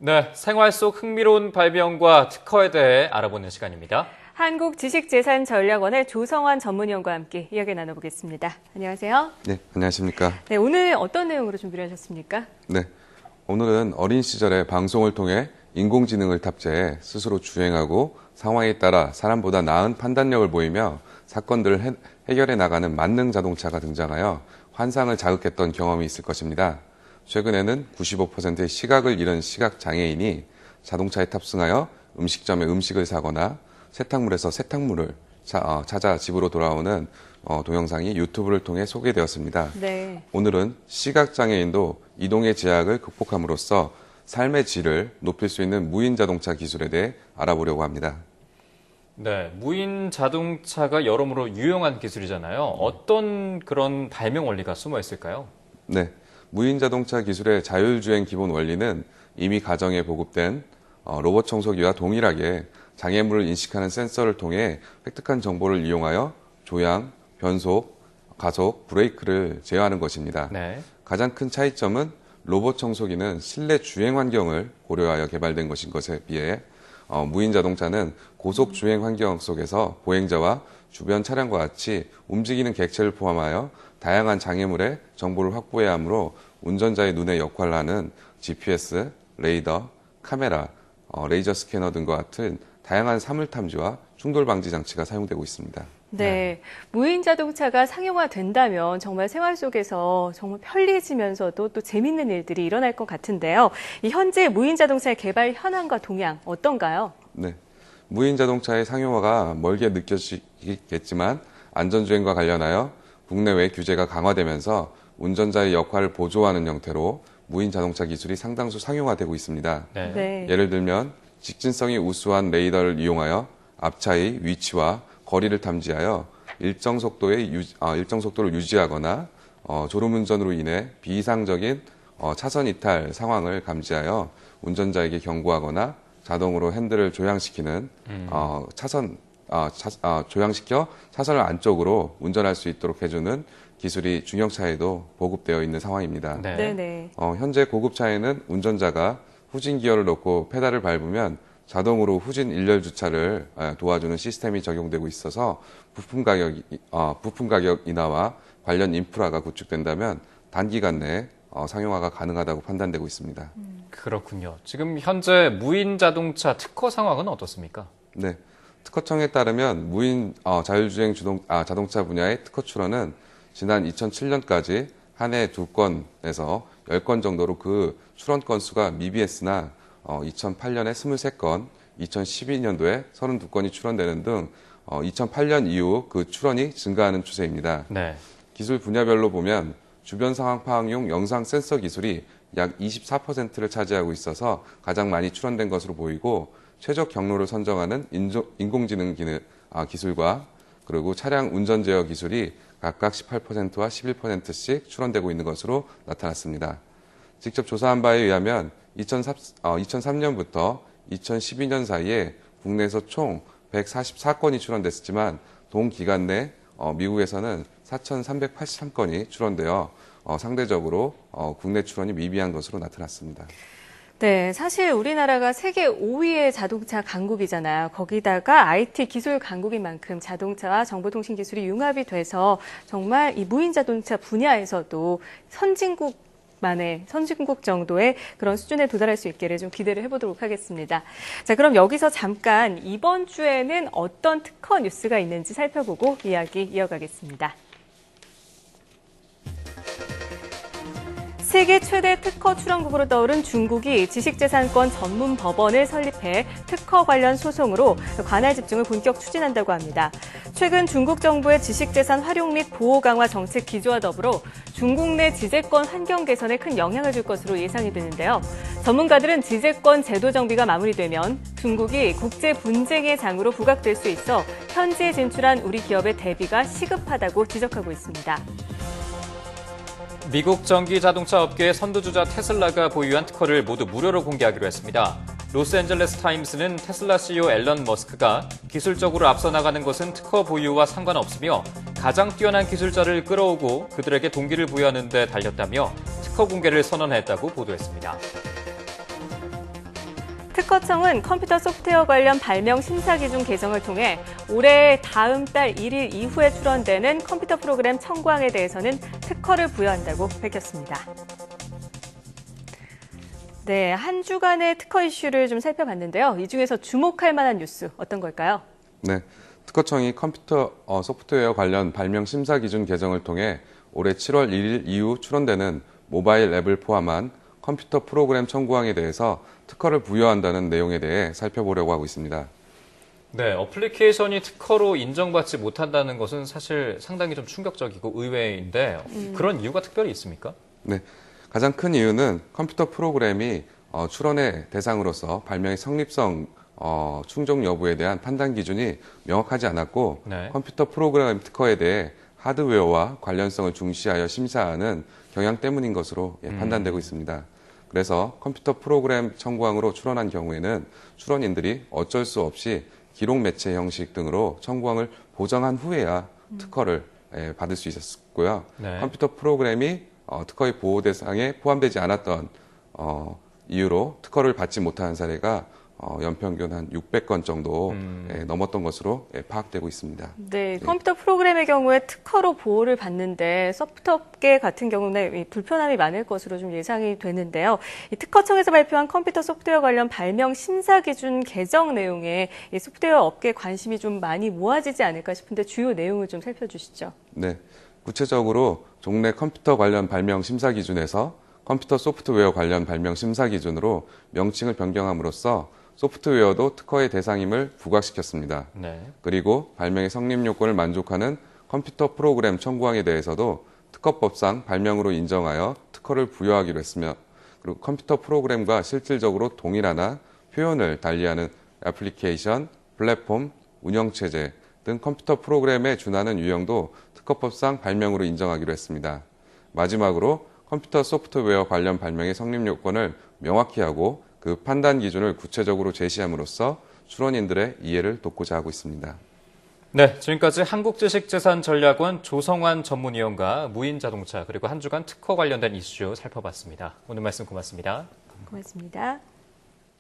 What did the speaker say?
네, 생활 속 흥미로운 발명과 특허에 대해 알아보는 시간입니다. 한국지식재산전략원의 조성환 전문위원과 함께 이야기 나눠보겠습니다. 안녕하세요. 네, 안녕하십니까. 네, 오늘 어떤 내용으로 준비를 하셨습니까? 네, 오늘은 어린 시절에 방송을 통해 인공지능을 탑재해 스스로 주행하고 상황에 따라 사람보다 나은 판단력을 보이며 사건들을 해결해 나가는 만능 자동차가 등장하여 환상을 자극했던 경험이 있을 것입니다. 최근에는 95%의 시각을 잃은 시각장애인이 자동차에 탑승하여 음식점에 음식을 사거나 세탁물에서 세탁물을 찾아 집으로 돌아오는 동영상이 유튜브를 통해 소개되었습니다. 네. 오늘은 시각장애인도 이동의 제약을 극복함으로써 삶의 질을 높일 수 있는 무인 자동차 기술에 대해 알아보려고 합니다. 네, 무인 자동차가 여러모로 유용한 기술이잖아요. 어떤 그런 발명 원리가 숨어 있을까요? 네, 무인 자동차 기술의 자율주행 기본 원리는 이미 가정에 보급된 로봇 청소기와 동일하게 장애물을 인식하는 센서를 통해 획득한 정보를 이용하여 조향, 변속, 가속, 브레이크를 제어하는 것입니다. 네. 가장 큰 차이점은 로봇 청소기는 실내 주행 환경을 고려하여 개발된 것인 것에 비해 무인 자동차는 고속 주행 환경 속에서 보행자와 주변 차량과 같이 움직이는 객체를 포함하여 다양한 장애물의 정보를 확보해야 하므로 운전자의 눈의 역할을 하는 GPS, 레이더, 카메라, 레이저 스캐너 등과 같은 다양한 사물 탐지와 충돌 방지 장치가 사용되고 있습니다. 네, 무인 자동차가 상용화된다면 정말 생활 속에서 정말 편리해지면서도 또 재밌는 일들이 일어날 것 같은데요. 이 현재 무인 자동차의 개발 현황과 동향 어떤가요? 네, 무인 자동차의 상용화가 멀게 느껴지겠지만 안전주행과 관련하여 국내외 규제가 강화되면서 운전자의 역할을 보조하는 형태로 무인 자동차 기술이 상당수 상용화되고 있습니다. 네. 네. 예를 들면 직진성이 우수한 레이더를 이용하여 앞차의 위치와 거리를 탐지하여 일정 속도를 유지하거나 졸음운전으로 인해 비이상적인 차선 이탈 상황을 감지하여 운전자에게 경고하거나 자동으로 핸들을 조향시키는 조향시켜 차선을 안쪽으로 운전할 수 있도록 해주는 기술이 중형차에도 보급되어 있는 상황입니다. 네. 네네. 현재 고급차에는 운전자가 후진 기어를 넣고 페달을 밟으면 자동으로 후진 일렬 주차를 도와주는 시스템이 적용되고 있어서 부품 가격 인하와 관련 인프라가 구축된다면 단기간 내에 상용화가 가능하다고 판단되고 있습니다. 그렇군요. 지금 현재 무인 자동차 특허 상황은 어떻습니까? 네, 특허청에 따르면 무인 자율주행 자동차 분야의 특허 출원은 지난 2007년까지 한 해 2건에서 10건 정도로 그 출원 건수가 미비했으나 2008년에 23건, 2012년도에 32건이 출원되는 등 2008년 이후 그 출원이 증가하는 추세입니다. 네. 기술 분야별로 보면 주변 상황 파악용 영상 센서 기술이 약 24%를 차지하고 있어서 가장 많이 출원된 것으로 보이고 최적 경로를 선정하는 인공지능 기술과 그리고 차량 운전 제어 기술이 각각 18%와 11%씩 출원되고 있는 것으로 나타났습니다. 직접 조사한 바에 의하면 2003년부터 2012년 사이에 국내에서 총 144건이 출원됐지만 동기간 내 미국에서는 4,383건이 출원되어 상대적으로 국내 출원이 미비한 것으로 나타났습니다. 네, 사실 우리나라가 세계 5위의 자동차 강국이잖아요. 거기다가 IT 기술 강국인 만큼 자동차와 정보통신 기술이 융합이 돼서 정말 이 무인 자동차 분야에서도 선진국 정도의 그런 수준에 도달할 수 있기를 좀 기대를 해보도록 하겠습니다. 자, 그럼 여기서 잠깐 이번 주에는 어떤 특허 뉴스가 있는지 살펴보고 이야기 이어가겠습니다. 세계 최대 특허 출원국으로 떠오른 중국이 지식재산권 전문 법원을 설립해 특허 관련 소송으로 관할 집중을 본격 추진한다고 합니다. 최근 중국 정부의 지식재산 활용 및 보호 강화 정책 기조와 더불어 중국 내 지재권 환경 개선에 큰 영향을 줄 것으로 예상이 되는데요. 전문가들은 지재권 제도 정비가 마무리되면 중국이 국제 분쟁의 장으로 부각될 수 있어 현지에 진출한 우리 기업의 대비가 시급하다고 지적하고 있습니다. 미국 전기 자동차 업계의 선두주자 테슬라가 보유한 특허를 모두 무료로 공개하기로 했습니다. 로스앤젤레스 타임스는 테슬라 CEO 앨런 머스크가 기술적으로 앞서 나가는 것은 특허 보유와 상관없으며 가장 뛰어난 기술자를 끌어오고 그들에게 동기를 부여하는 데 달렸다며 특허 공개를 선언했다고 보도했습니다. 특허청은 컴퓨터 소프트웨어 관련 발명 심사 기준 개정을 통해 올해 다음 달 1일 이후에 출원되는 컴퓨터 프로그램 청구항에 대해서는 특허를 부여한다고 밝혔습니다. 네, 한 주간의 특허 이슈를 좀 살펴봤는데요. 이 중에서 주목할 만한 뉴스 어떤 걸까요? 네, 특허청이 컴퓨터 소프트웨어 관련 발명 심사 기준 개정을 통해 올해 7월 1일 이후 출원되는 모바일 앱을 포함한 컴퓨터 프로그램 청구항에 대해서 특허를 부여한다는 내용에 대해 살펴보려고 하고 있습니다. 네, 어플리케이션이 특허로 인정받지 못한다는 것은 사실 상당히 좀 충격적이고 의외인데 그런 이유가 특별히 있습니까? 네, 가장 큰 이유는 컴퓨터 프로그램이 출원의 대상으로서 발명의 성립성 충족 여부에 대한 판단 기준이 명확하지 않았고 네. 컴퓨터 프로그램 특허에 대해 하드웨어와 관련성을 중시하여 심사하는 경향 때문인 것으로 판단되고 있습니다. 그래서 컴퓨터 프로그램 청구항으로 출원한 경우에는 출원인들이 어쩔 수 없이 기록 매체 형식 등으로 청구항을 보정한 후에야 특허를 받을 수 있었고요. 네. 컴퓨터 프로그램이 특허의 보호 대상에 포함되지 않았던 이유로 특허를 받지 못하는 사례가 연평균 한 600건 정도 넘었던 것으로 파악되고 있습니다. 네, 컴퓨터 프로그램의 경우에 특허로 보호를 받는데 소프트업계 같은 경우는 불편함이 많을 것으로 좀 예상이 되는데요. 이 특허청에서 발표한 컴퓨터 소프트웨어 관련 발명 심사 기준 개정 내용에 이 소프트웨어 업계에 관심이 좀 많이 모아지지 않을까 싶은데 주요 내용을 좀 살펴주시죠. 네, 구체적으로 종래 컴퓨터 관련 발명 심사 기준에서 컴퓨터 소프트웨어 관련 발명 심사 기준으로 명칭을 변경함으로써 소프트웨어도 특허의 대상임을 부각시켰습니다. 네. 그리고 발명의 성립 요건을 만족하는 컴퓨터 프로그램 청구항에 대해서도 특허법상 발명으로 인정하여 특허를 부여하기로 했으며 그리고 컴퓨터 프로그램과 실질적으로 동일하나 표현을 달리하는 애플리케이션, 플랫폼, 운영체제 등 컴퓨터 프로그램에 준하는 유형도 특허법상 발명으로 인정하기로 했습니다. 마지막으로 컴퓨터 소프트웨어 관련 발명의 성립 요건을 명확히 하고 그 판단 기준을 구체적으로 제시함으로써 출원인들의 이해를 돕고자 하고 있습니다. 네, 지금까지 한국지식재산전략원 조성환 전문위원과 무인자동차 그리고 한 주간 특허 관련된 이슈 살펴봤습니다. 오늘 말씀 고맙습니다. 고맙습니다.